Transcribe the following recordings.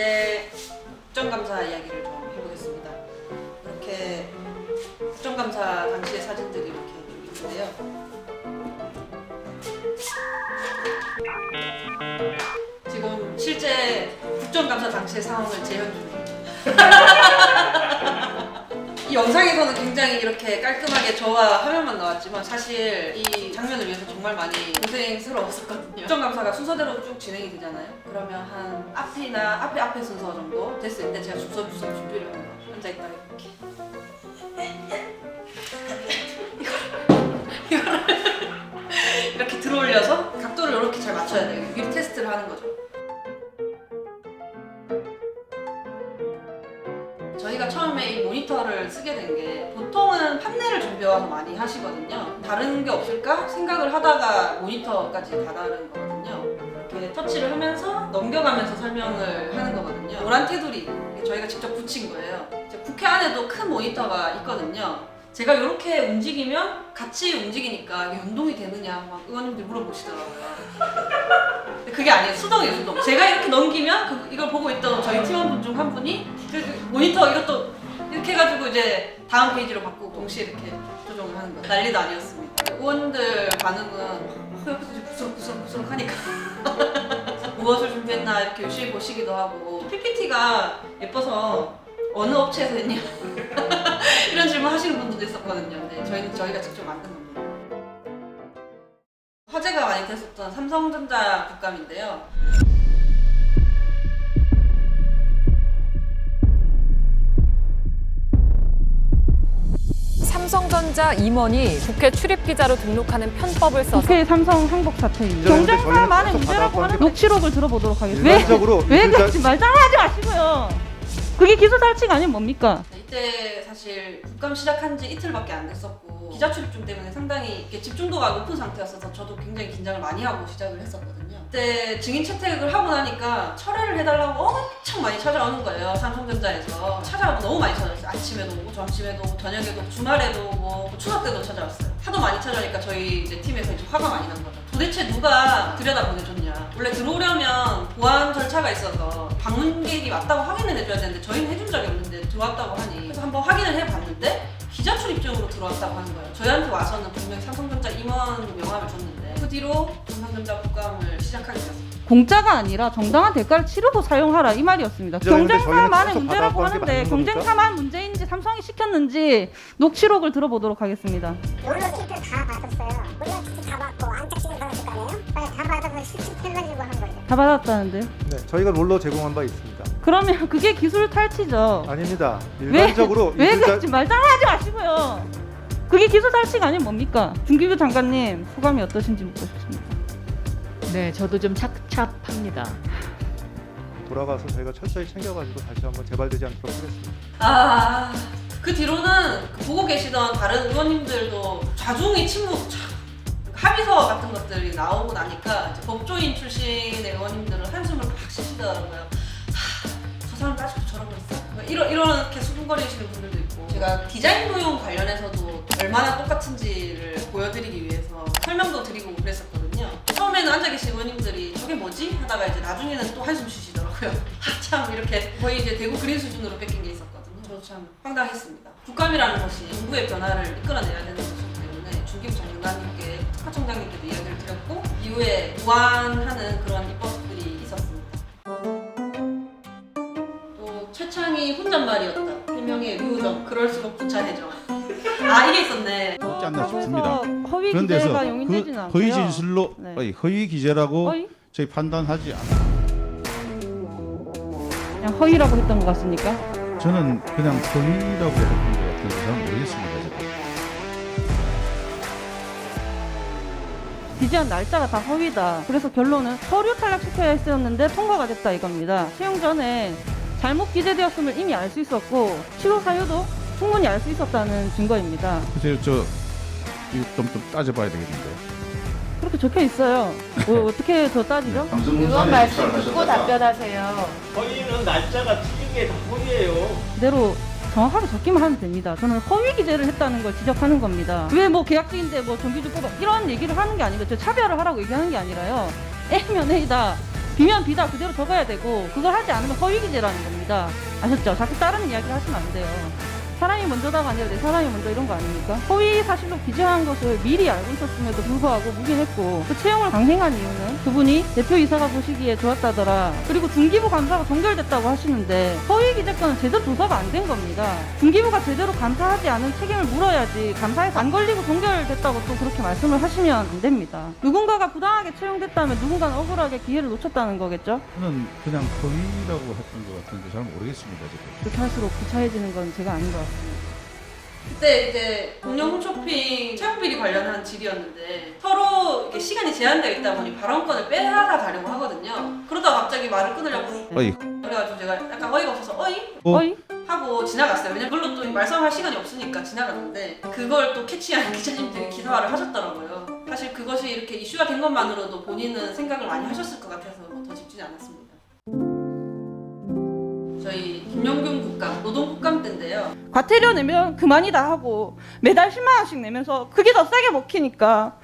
이제 국정감사 이야기를 좀 해보겠습니다. 이렇게 국정감사 당시의 사진들이 이렇게 있는데요. 지금 실제 국정감사 당시의 상황을 재현 중입니다. 이 영상에서는 굉장히 이렇게 깔끔하게 저와 화면만 나왔지만 사실 이 장면을 위해서 정말 많이 고생스러웠었거든요. 국정감사가 순서대로 쭉 진행이 되잖아요. 그러면 한 앞에 순서 정도 됐을 때 제가 주섬주섬 준비를 합니다. 혼자 있다가 이거를 이렇게 들어올려서 각도를 이렇게 잘 맞춰야 돼요. 미리 테스트를 하는 거죠. 저희가 처음에 이 모니터를 쓰게 된 게 보통은 판넬을 준비해와서 많이 하시거든요. 다른 게 없을까 생각을 하다가 모니터까지 다다른 거거든요. 이렇게 터치를 하면서 넘겨가면서 설명을 하는 거거든요. 노란 테두리 저희가 직접 붙인 거예요. 이제 국회 안에도 큰 모니터가 있거든요. 제가 이렇게 움직이면 같이 움직이니까 이게 운동이 되느냐 막 의원님들이 물어보시더라고요. 근데 그게 아니에요. 수동이에요, 수동. 제가 이렇게 넘기면 이걸 보고 있던 저희 팀원분 중 한 분이 모니터 이것도 이렇게 해가지고 이제 다음 페이지로 바꾸고 동시에 이렇게 조정을 하는 거예요. 난리도 아니었습니다. 의원들 반응은 옆에서 이제 부스럭부스럭 하니까 무엇을 준비했나 이렇게 열심히 보시기도 하고 PPT가 예뻐서 어느 업체에서 했냐 이런 질문 하시는 분들도 있었거든요. 근데 저희가 직접 만든 겁니다. 화제가 많이 됐었던 삼성전자 국감인데요. 삼성전자 임원이 국회 출입기자로 등록하는 편법을 써서 국회 삼성 항복 사태입니다. 경쟁사만의 문제라고 하는 녹취록을 들어보도록 하겠습니다. 일반적으로 왜 그렇지 말장난하지 마시고요. 그게 기소 탈취가 아니면 뭡니까? 이때 사실 국감 시작한 지 이틀밖에 안 됐었고 기자 출입증 때문에 상당히 이렇게 집중도가 높은 상태였어서 저도 굉장히 긴장을 많이 하고 시작을 했었거든요. 그때 증인 채택을 하고 나니까 철회를 해달라고 엄청 많이 찾아오는 거예요. 삼성전자에서 찾아오고 너무 많이 찾아왔어요. 아침에도 오고 점심에도 오고 저녁에도 오고 주말에도 오고 추석 때도 찾아왔어요. 하도 많이 찾아오니까 저희 이제 팀에서 이제 화가 많이 난 거죠. 도대체 누가 들여다보내줬냐. 원래 들어오려면 보안 절차가 있어서 방문객이 왔다고 확인을 해줘야 되는데 저희는 해준 적이 없는데 들어왔다고 하니 그래서 한번 확인을 해봤는데 기자 출입증으로 들어왔다고 하는 거예요. 저희한테 와서는 분명히 삼성전자 임원 명함을 줬는데 그 뒤로 삼성전자 국감을 시작하게 되었습니다. 공짜가 아니라 정당한 대가를 치르고 사용하라 이 말이었습니다. 경쟁사만의 문제라고 하는데 경쟁사만 문제인지 삼성이 시켰는지 녹취록을 들어보도록 하겠습니다. 놀러 시트 다 받았어요. 놀러 시트 다 받고 안착지는 받았을 거 아니에요? 다 받아서 실습해가지고 한 거예요. 다 받았다는데? 네, 저희가 롤러 제공한 바 있습니다. 그러면 그게 기술 탈취죠. 아닙니다. 일반적으로 왜 그렇지 말장난하지 마시고요. 그게 기술 탈취가 아니면 뭡니까? 중기부 장관님 소감이 어떠신지 묻고 싶습니다. 네, 저도 좀 착잡합니다. 돌아가서 저희가 철저히 챙겨가지고 다시 한번 재발되지 않도록 하겠습니다. 그 뒤로는 보고 계시던 다른 의원님들도 좌중의 침묵, 합의서 같은 것들이 나오고 나니까 이제 법조인 출신의 의원님들은 한숨을 팍 쉬시더라고요. 저 사람 따지고 저러고 있어? 이렇게 수근거리시는 분들도 있고 제가 디자인 도용 관련해서도 얼마나 똑같은지를 보여드리기 위해서 설명도 드리고 그랬었거든요. 처음에는 앉아 계신 의원님들이 저게 뭐지? 하다가 이제 나중에는 또 한숨 쉬시더라고요. 참 이렇게 거의 이제 대구 그린 수준으로 뺏긴 게 있었거든요. 저도 참 황당했습니다. 국감이라는 것이 정부의 변화를 이끌어내야 되는 것이기 때문에 중기부 장관님께 특파청장님께도 이야기를 드렸고 이후에 보완하는 그런 입법들이 있었습니다. 또 최창이 혼잣말이었다. 해명의 류정 그럴수록 구차해져. 이게 있었네. 없지 않나 싶습니다. 허위 그런 데서 기재가 용인되지는 그 않고요. 허위 진술로 네. 허위 기재라고 허위? 저희 판단하지 않아. 그냥 허위라고 했던 것 같습니까? 저는 그냥 허위라고 했던 것 같은데 잘 모르겠습니다. 기재한 날짜가 다 허위다. 그래서 결론은 서류 탈락시켜야 했었는데 통과가 됐다 이겁니다. 채용 전에 잘못 기재되었음을 이미 알 수 있었고 취소 사유도 충분히 알 수 있었다는 증거입니다. 그래서 이거 좀 따져봐야 되겠는데. 그렇게 적혀 있어요. 어떻게 더 따지죠? 의원 말씀 듣고 답변하세요. 허위는 날짜가 틀린 게 다 허위예요. 그대로 정확하게 적기만 하면 됩니다. 저는 허위 기재를 했다는 걸 지적하는 겁니다. 왜 뭐 계약직인데 뭐 정규직 뽑아 이런 얘기를 하는 게 아니고 저 차별을 하라고 얘기하는 게 아니라요. A면 A다, 비면 비다 그대로 적어야 되고 그걸 하지 않으면 허위기재라는 겁니다. 아셨죠? 자꾸 다른 이야기를 하시면 안 돼요. 사람이 먼저다가 아니라 내 사람이 먼저 이런 거 아닙니까? 허위 사실로 기재한 것을 미리 알고 있었음에도 불구하고 묵인했고 그 채용을 강행한 이유는 그분이 대표이사가 보시기에 좋았다더라. 그리고 중기부 감사가 종결됐다고 하시는데 허위 기재권은 제대로 조사가 안 된 겁니다. 중기부가 제대로 감사하지 않은 책임을 물어야지 감사에서 안 걸리고 종결됐다고 또 그렇게 말씀을 하시면 안 됩니다. 누군가가 부당하게 채용됐다면 누군가는 억울하게 기회를 놓쳤다는 거겠죠? 저는 그냥 허위라고 했던 것 같은데 잘 모르겠습니다. 지금. 그렇게 할수록 구차해지는 건 제가 아닌 것 같습니다. 그때 이제 공영 홈쇼핑 채용비리 관련한 질의였는데 서로 이게 시간이 제한되어 있다 보니 발언권을 빼앗아가려고 하거든요. 그러다가 갑자기 말을 끊으려고 어이. 그래가지고 제가 약간 어이가 없어서 어이? 어이? 하고 지나갔어요. 왜냐면 물론 또 말씀할 시간이 없으니까 지나갔는데 그걸 또 캐치한 기자님들이 기사화를 하셨더라고요. 사실 그것이 이렇게 이슈가 된 것만으로도 본인은 생각을 많이 하셨을 것 같아서 더 짚지는 않았습니다. 저희 김용균 국감, 노동국감 때인데요. 과태료 내면 그만이다 하고 매달 10만 원씩 내면서 그게 더 세게 먹히니까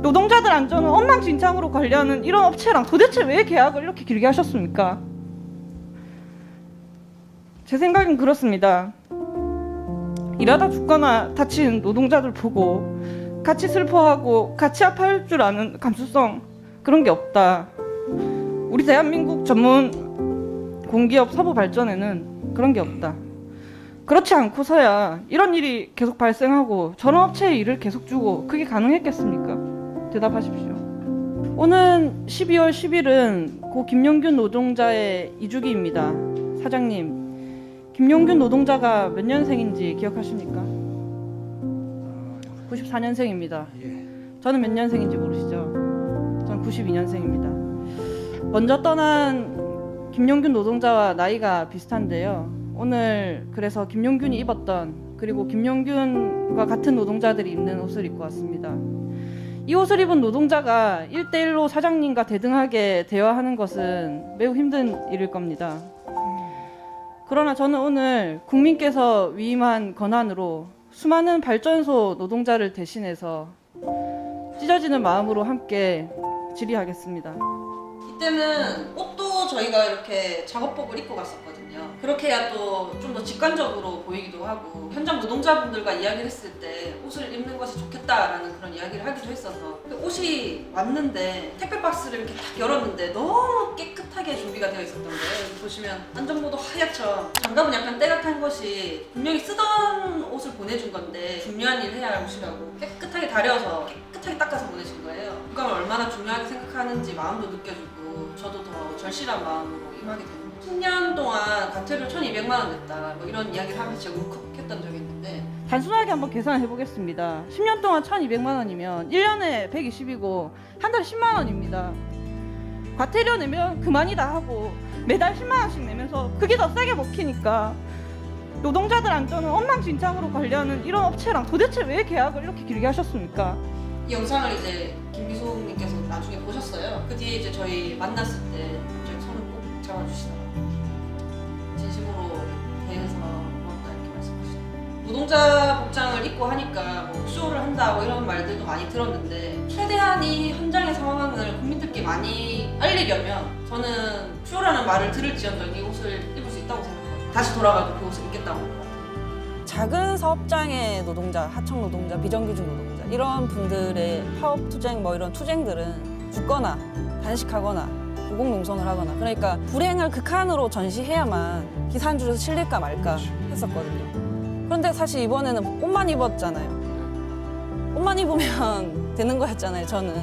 노동자들 안전은 엉망진창으로 관리하는 이런 업체랑 도대체 왜 계약을 이렇게 길게 하셨습니까? 제 생각은 그렇습니다. 일하다 죽거나 다친 노동자들 보고 같이 슬퍼하고 같이 아파할 줄 아는 감수성 그런 게 없다. 우리 대한민국 전문 공기업 서부 발전에는 그런 게 없다. 그렇지 않고서야 이런 일이 계속 발생하고 저런 업체에 일을 계속 주고 그게 가능했겠습니까? 대답하십시오. 오는 12월 10일은 고 김용균 노동자의 2주기입니다. 사장님, 김용균 노동자가 몇 년생인지 기억하십니까? 94년생입니다. 저는 몇 년생인지 모르시죠? 저는 92년생입니다. 먼저 떠난 김용균 노동자와 나이가 비슷한데요. 오늘 그래서 김용균이 입었던 그리고 김용균과 같은 노동자들이 입는 옷을 입고 왔습니다. 이 옷을 입은 노동자가 1대1로 사장님과 대등하게 대화하는 것은 매우 힘든 일일 겁니다. 그러나 저는 오늘 국민께서 위임한 권한으로 수많은 발전소 노동자를 대신해서 찢어지는 마음으로 함께 질의하겠습니다. 이때는 옷도 저희가 이렇게 작업복을 입고 갔었거든요. 그렇게 해야 또 좀 더 직관적으로 보이기도 하고 현장 노동자분들과 이야기를 했을 때 옷을 입는 것이 좋겠다라는 그런 이야기를 하기도 했어서 옷이 왔는데 택배 박스를 이렇게 딱 열었는데 너무 깨끗하게 준비가 되어 있었던 거예요. 여기 보시면 안전모도 하얗죠. 장갑은 약간 때가 탄 것이 분명히 쓰던 옷을 보내준 건데 중요한 일 해야 할 옷이라고 깨끗하게 다려서 깨끗하게 닦아서 보내신 거예요. 국감을 얼마나 중요하게 생각하는지 마음도 느껴지고 저도 더 절실한 마음으로 임하게 됩니다. 10년 동안 과태료 1,200만 원 냈다 뭐 이런 이야기를 하면서 제가 울컥했던 적이 있는데 단순하게 한번 계산해 보겠습니다. 10년 동안 1,200만 원이면 1년에 120이고 한 달에 10만 원입니다. 과태료 내면 그만이다 하고 매달 10만 원씩 내면서 그게 더 세게 먹히니까 노동자들 안전은 엉망진창으로 관리하는 이런 업체랑 도대체 왜 계약을 이렇게 길게 하셨습니까? 이 영상을 이제 김미숙님께서 나중에 보셨어요. 그 뒤에 이제 저희 만났을 때 갑자기 손을 꼭 잡아주시더라고요. 진심으로 대해서 고맙다 이렇게 말씀하시더라고요. 노동자 복장을 입고 하니까 뭐 쇼를 한다 뭐 이런 말들도 많이 들었는데 최대한 이 현장의 상황을 국민들께 많이 알리려면 저는 쇼라는 말을 들을지언정 이 옷을 입을 수 있다고 생각하거든요. 다시 돌아가도 그 옷을 입겠다고 한 것 같아요. 작은 사업장의 노동자, 하청 노동자, 비정규직 노동자 이런 분들의 파업 투쟁 뭐 이런 투쟁들은 죽거나 단식하거나 고공농성을 하거나 그러니까 불행을 극한으로 전시해야만 기사 한 줄에서 실릴까 말까 했었거든요. 그런데 사실 이번에는 옷만 입었잖아요. 옷만 입으면 되는 거였잖아요. 저는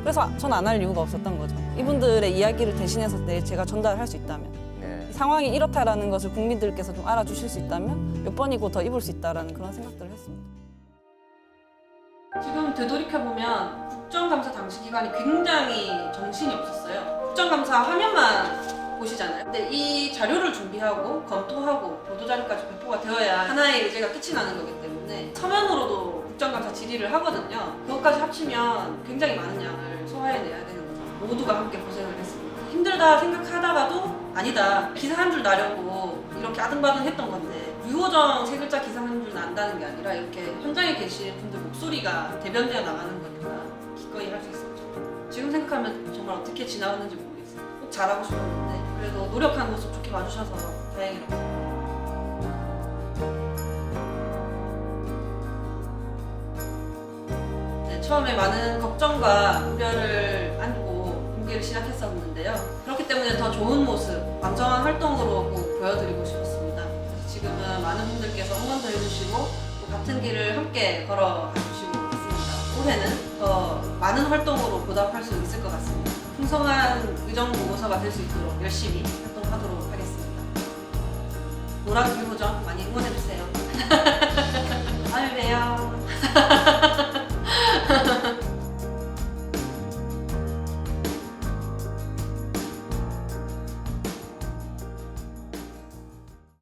그래서 전 안 할 이유가 없었던 거죠. 이분들의 이야기를 대신해서 제가 전달할 수 있다면 상황이 이렇다라는 것을 국민들께서 좀 알아주실 수 있다면 몇 번이고 더 입을 수 있다라는 그런 생각들을 했습니다. 지금 되돌이켜보면 국정감사 당시 기간이 굉장히 정신이 없었어요. 국정감사 화면만 보시잖아요. 근데 이 자료를 준비하고 검토하고 보도자료까지 배포가 되어야 하나의 의제가 끝이 나는 거기 때문에 서면으로도 국정감사 질의를 하거든요. 그것까지 합치면 굉장히 많은 양을 소화해내야 되는 거죠. 모두가 함께 고생을 했습니다. 힘들다 생각하다가도 아니다. 기사 한 줄 나려고 이렇게 아등바등 했던 건데 유호정 세 글자 기사 한 줄 난다는 게 아니라 이렇게 현장에 계신 분들 목소리가 대변되어 나가는 거니까 기꺼이 할 수 있었죠. 지금 생각하면 정말 어떻게 지나갔는지 모르겠어요. 꼭 잘하고 싶었는데 그래도 노력한 모습 좋게 봐주셔서 다행이라고. 네, 처음에 많은 걱정과 우려를 안고 공개를 시작했었는데요. 그렇기 때문에 더 좋은 모습, 완전한 활동으로 꼭 보여드리고 싶었습니다. 그래서 지금은 많은 분들께서 응원도 해주시고 또 같은 길을 함께 걸어가 주시고 있습니다. 올해는 더 많은 활동으로 보답할 수 있을 것 같습니다. 풍성한 의정보고서가 될 수 있도록 열심히 활동하도록 하겠습니다. 노란 길보정 많이 응원해주세요. 다음에 봬요.